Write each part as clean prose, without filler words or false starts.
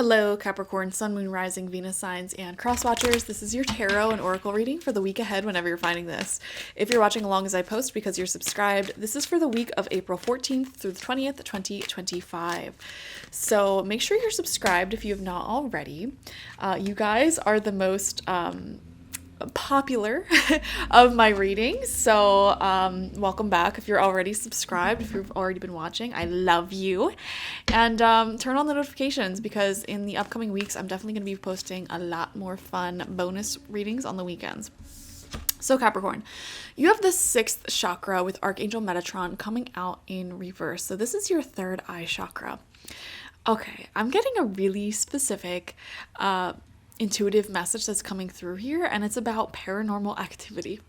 Hello, Capricorn, Sun, Moon, Rising, Venus signs, and cross watchers. This is your tarot and oracle reading for the week ahead whenever you're finding this. If you're watching along as I post because you're subscribed, this is for the week of April 14th through the 20th, 2025. So make sure you're subscribed if you have not already. You guys are the most popular of my readings, so welcome back if you're already subscribed. If you've already been watching, I love you. And turn on the notifications, because in the upcoming weeks I'm definitely going to be posting a lot more fun bonus readings on the weekends. So Capricorn, you have the 6th chakra with Archangel Metatron coming out in reverse. So this is your third eye chakra. Okay, I'm getting a really specific intuitive message that's coming through here, and it's about paranormal activity.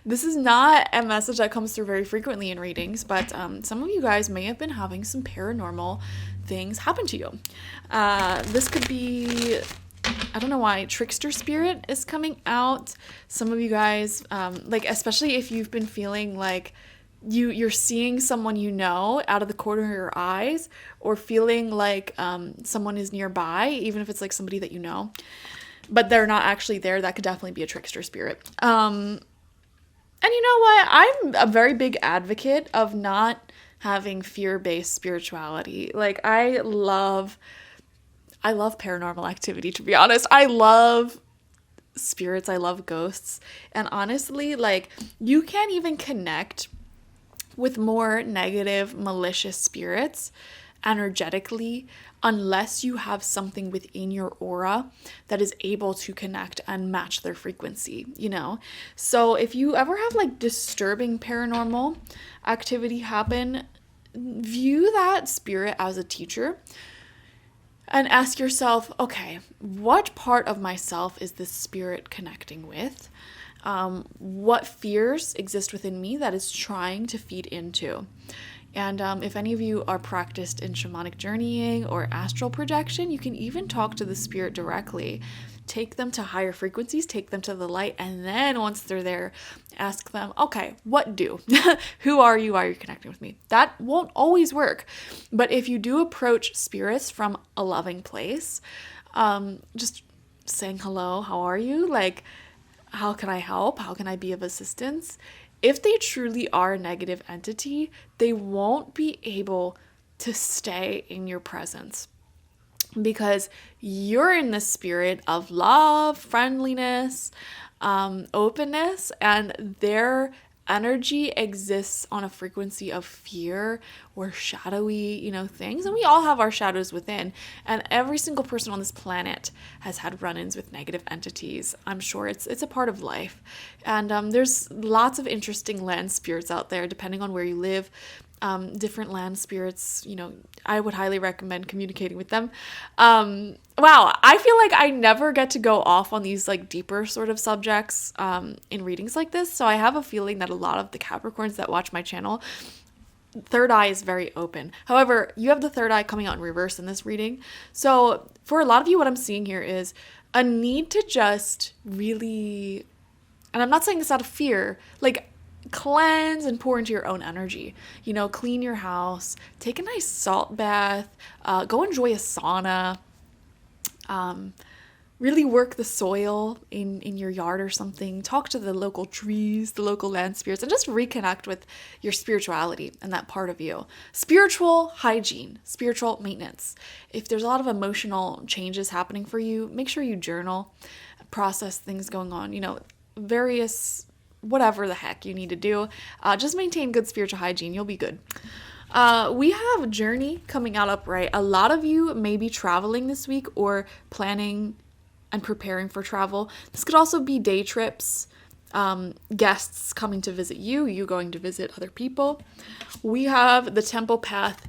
This is not a message that comes through very frequently in readings, but some of you guys may have been having some paranormal things happen to you. This could be, I don't know why, trickster spirit is coming out. Some of you guys, especially if you've been feeling like you're seeing someone you know out of the corner of your eyes, or feeling like someone is nearby, even if it's like somebody that you know, but they're not actually there. That could definitely be a trickster spirit. And you know what? I'm a very big advocate of not having fear-based spirituality. Like, I love paranormal activity, to be honest. I love spirits. I love ghosts. And honestly, like, you can't even connect with more negative, malicious spirits energetically unless you have something within your aura that is able to connect and match their frequency, you know? So if you ever have like disturbing paranormal activity happen, view that spirit as a teacher and ask yourself, okay, what part of myself is this spirit connecting with? What fears exist within me that is trying to feed into? And if any of you are practiced in shamanic journeying or astral projection, you can even talk to the spirit directly. Take them to higher frequencies, take them to the light, and then once they're there, ask them, okay, what do? Who are you? Why are you connecting with me? That won't always work. But if you do approach spirits from a loving place, just saying hello, how are you? Like, how can I help? How can I be of assistance? If they truly are a negative entity, they won't be able to stay in your presence, because you're in the spirit of love, friendliness, openness, and their energy exists on a frequency of fear or shadowy, things. And we all have our shadows within. And every single person on this planet has had run-ins with negative entities. I'm sure it's a part of life. And there's lots of interesting land spirits out there, depending on where you live. Different land spirits, I would highly recommend communicating with them. Wow, I feel like I never get to go off on these like deeper sort of subjects in readings like this. So I have a feeling that a lot of the Capricorns that watch my channel, third eye is very open. However, you have the third eye coming out in reverse in this reading. So for a lot of you, what I'm seeing here is a need to just really, and I'm not saying this out of fear, like, cleanse and pour into your own energy. Clean your house, take a nice salt bath, go enjoy a sauna, really work the soil in your yard or something. Talk to the local trees, the local land spirits, and just reconnect with your spirituality and that part of you. Spiritual hygiene, spiritual maintenance. If there's a lot of emotional changes happening for you, make sure you journal, process things going on, various whatever the heck you need to do. Just maintain good spiritual hygiene. You'll be good. We have Journey coming out upright. A lot of you may be traveling this week or planning and preparing for travel. This could also be day trips, guests coming to visit you, you going to visit other people. We have the Temple Path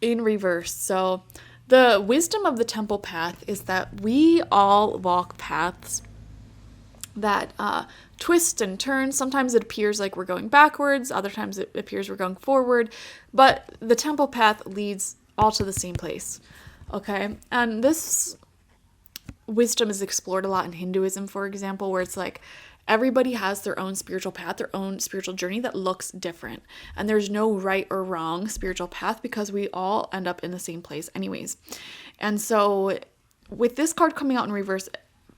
in reverse. So the wisdom of the Temple Path is that we all walk paths that twist and turn. Sometimes it appears like we're going backwards, other times it appears we're going forward, but the temple path leads all to the same place, okay? And this wisdom is explored a lot in Hinduism, for example, where it's like Everybody has their own spiritual path, their own spiritual journey that looks different. And there's no right or wrong spiritual path because we all end up in the same place anyways. And so with this card coming out in reverse,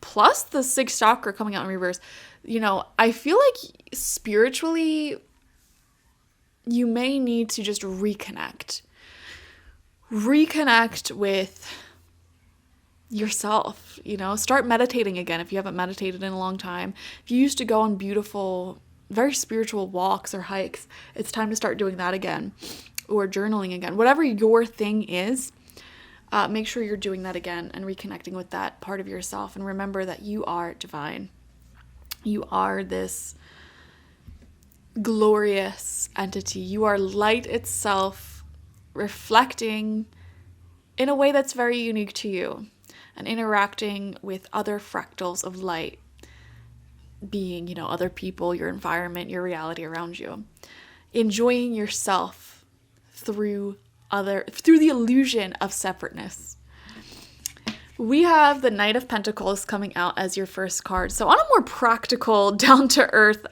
plus the 6 chakra coming out in reverse, I feel like spiritually you may need to just reconnect with yourself, start meditating again if you haven't meditated in a long time. If you used to go on beautiful, very spiritual walks or hikes, it's time to start doing that again, or journaling again. Whatever your thing is, make sure you're doing that again and reconnecting with that part of yourself. And remember that you are divine. You are this glorious entity. You are light itself, reflecting in a way that's very unique to you and interacting with other fractals of light, being, other people, your environment, your reality around you. Enjoying yourself through the illusion of separateness. We have the Knight of Pentacles coming out as your first card. So on a more practical, down-to-earth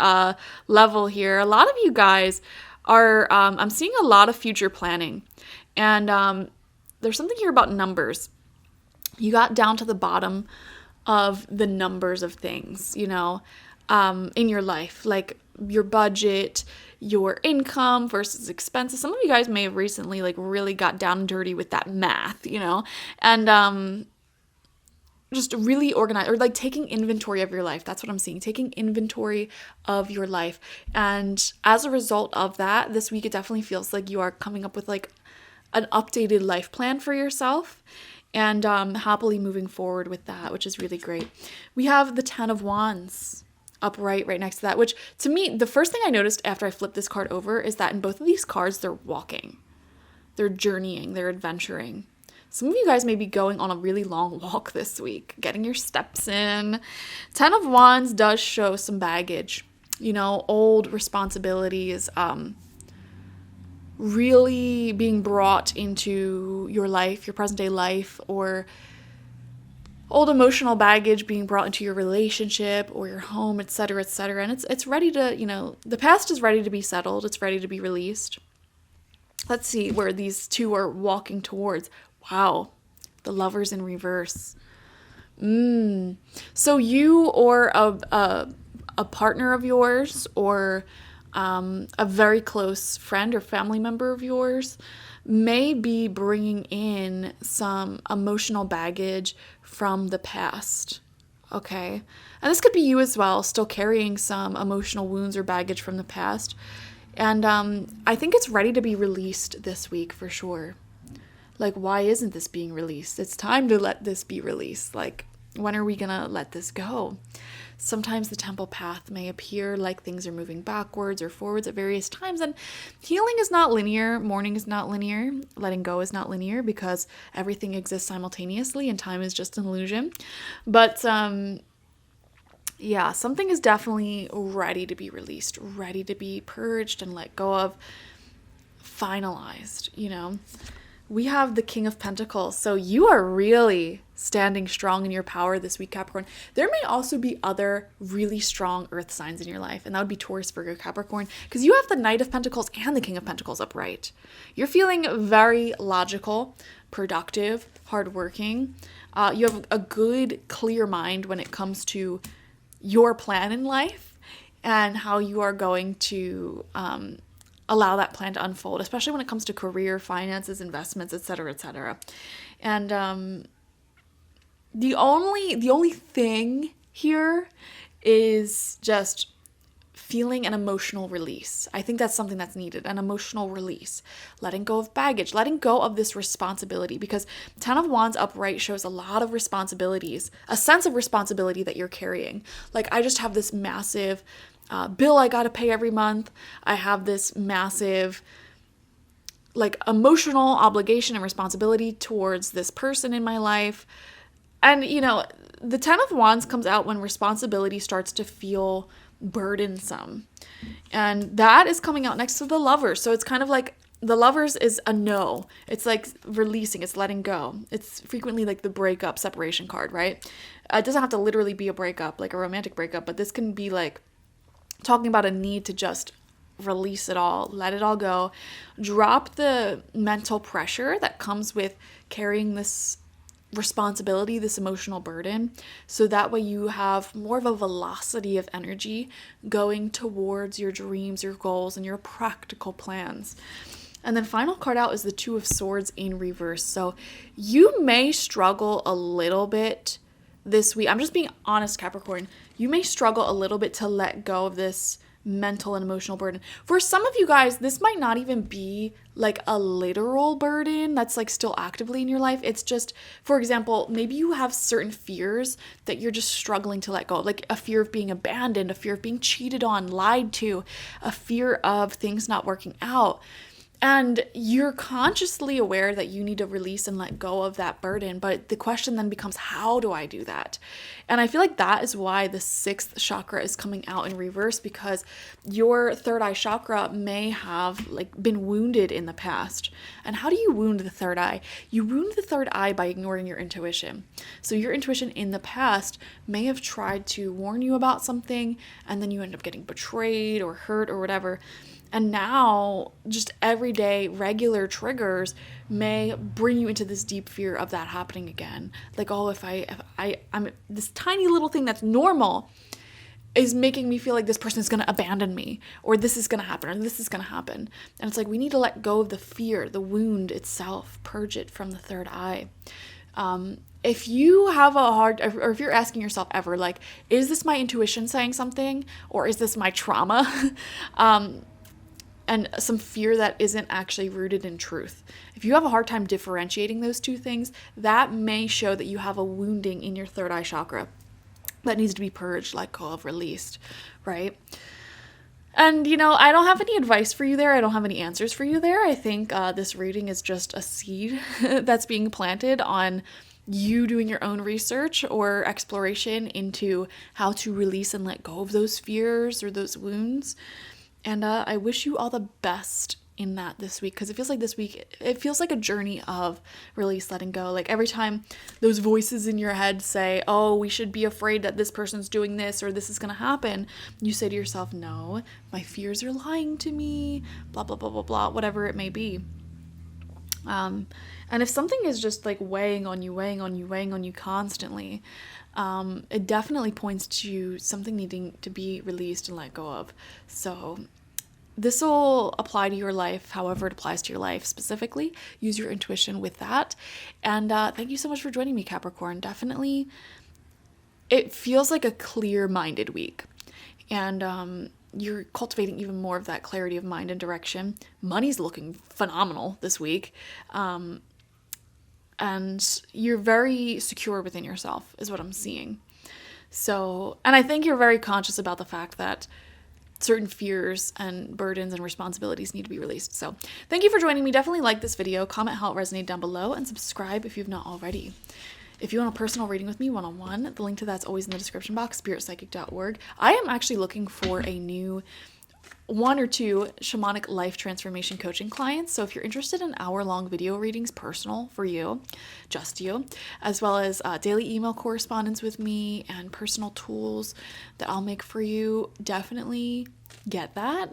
level here, a lot of you guys are, I'm seeing a lot of future planning. And there's something here about numbers. You got down to the bottom of the numbers of things, in your life, like your budget, your income versus expenses. Some of you guys may have recently really got down and dirty with that math, and just really organize, or taking inventory of your life. That's what I'm seeing, taking inventory of your life. And as a result of that, this week it definitely feels like you are coming up with an updated life plan for yourself, and happily moving forward with that, which is really great. We have the 10 of Wands upright right next to that, which to me, the first thing I noticed after I flipped this card over is that in both of these cards, they're walking, they're journeying, they're adventuring. Some of you guys may be going on a really long walk this week, getting your steps in. 10 of Wands does show some baggage, old responsibilities, really being brought into your life, your present day life, or old emotional baggage being brought into your relationship or your home, etc., etc. And it's ready to, the past is ready to be settled. It's ready to be released. Let's see where these two are walking towards. Wow, the Lovers in reverse. So you or a partner of yours, or a very close friend or family member of yours may be bringing in some emotional baggage from the past, okay? And this could be you as well, still carrying some emotional wounds or baggage from the past. And I think it's ready to be released this week for sure. Why isn't this being released? It's time to let this be released. When are we gonna let this go? Sometimes the temple path may appear like things are moving backwards or forwards at various times, and healing is not linear, mourning is not linear, letting go is not linear, because everything exists simultaneously and time is just an illusion. But yeah, something is definitely ready to be released, ready to be purged and let go of, finalized, We have the King of Pentacles. So you are really standing strong in your power this week, Capricorn. There may also be other really strong earth signs in your life, and that would be Taurus, Virgo, Capricorn, because you have the Knight of Pentacles and the King of Pentacles upright. You're feeling very logical, productive, hardworking. You have a good, clear mind when it comes to your plan in life and how you are going to allow that plan to unfold, especially when it comes to career, finances, investments, etc., etc. And the only thing here is just feeling an emotional release. I think that's something that's needed, an emotional release. Letting go of baggage, letting go of this responsibility, because 10 of Wands upright shows a lot of responsibilities, a sense of responsibility that you're carrying. I just have this massive bill I gotta pay every month. I have this massive emotional obligation and responsibility towards this person in my life. And the 10 of Wands comes out when responsibility starts to feel burdensome, and that is coming out next to the Lover. So it's kind of The Lovers is a no. It's like releasing, it's letting go. It's frequently like the breakup separation card, right? It doesn't have to literally be a breakup, like a romantic breakup, but this can be like talking about a need to just release it all, let it all go, drop the mental pressure that comes with carrying this responsibility, this emotional burden, so that way you have more of a velocity of energy going towards your dreams, your goals, and your practical plans. And then final card out is the Two of Swords in reverse. So you may struggle a little bit this week. I'm just being honest, Capricorn. You may struggle a little bit to let go of this mental and emotional burden. For some of you guys, this might not even be like a literal burden that's like still actively in your life. It's just, for example, maybe you have certain fears that you're just struggling to let go of, like a fear of being abandoned, a fear of being cheated on, lied to, a fear of things not working out. And you're consciously aware that you need to release and let go of that burden. But the question then becomes, how do I do that? And I feel like that is why the 6th chakra is coming out in reverse, because your third eye chakra may have like been wounded in the past. And how do you wound the third eye? You wound the third eye by ignoring your intuition. So your intuition in the past may have tried to warn you about something, and then you end up getting betrayed or hurt or whatever. And now just everyday regular triggers may bring you into this deep fear of that happening again. Like, oh, if I'm this tiny little thing that's normal is making me feel like this person is going to abandon me, or this is going to happen, or this is going to happen. And it's like, we need to let go of the fear, the wound itself, purge it from the third eye. If you have or if you're asking yourself ever, like, is this my intuition saying something, or is this my trauma? And some fear that isn't actually rooted in truth. If you have a hard time differentiating those two things, that may show that you have a wounding in your third eye chakra that needs to be purged, let go of, released, right? And, I don't have any advice for you there. I don't have any answers for you there. I think this reading is just a seed that's being planted on you doing your own research or exploration into how to release and let go of those fears or those wounds. And I wish you all the best in that this week, because it feels like this week, it feels like a journey of release, letting go. Like every time those voices in your head say, oh, we should be afraid that this person's doing this or this is going to happen, you say to yourself, no, my fears are lying to me, blah, blah, blah, blah, blah, whatever it may be. And if something is just like weighing on you constantly, it definitely points to something needing to be released and let go of. So this will apply to your life, however it applies to your life specifically. Use your intuition with that. And thank you so much for joining me, Capricorn. Definitely, it feels like a clear-minded week. And you're cultivating even more of that clarity of mind and direction. Money's looking phenomenal this week. And you're very secure within yourself, is what I'm seeing. So, and I think you're very conscious about the fact that certain fears and burdens and responsibilities need to be released. So thank you for joining me. Definitely like this video, comment how it resonated down below, and subscribe if you've not already. If you want a personal reading with me one-on-one, the link to that's always in the description box, spiritpsychic.org. I am actually looking for a new 1 or 2 shamanic life transformation coaching clients. So if you're interested in hour-long video readings, personal for you, just you, as well as daily email correspondence with me and personal tools that I'll make for you, definitely get that.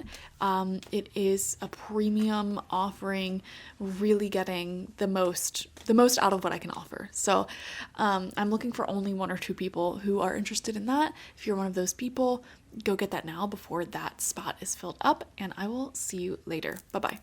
It is a premium offering, really getting the most out of what I can offer. So I'm looking for only 1 or 2 people who are interested in that. If you're one of those people, go get that now before that spot is filled up, and I will see you later. Bye-bye.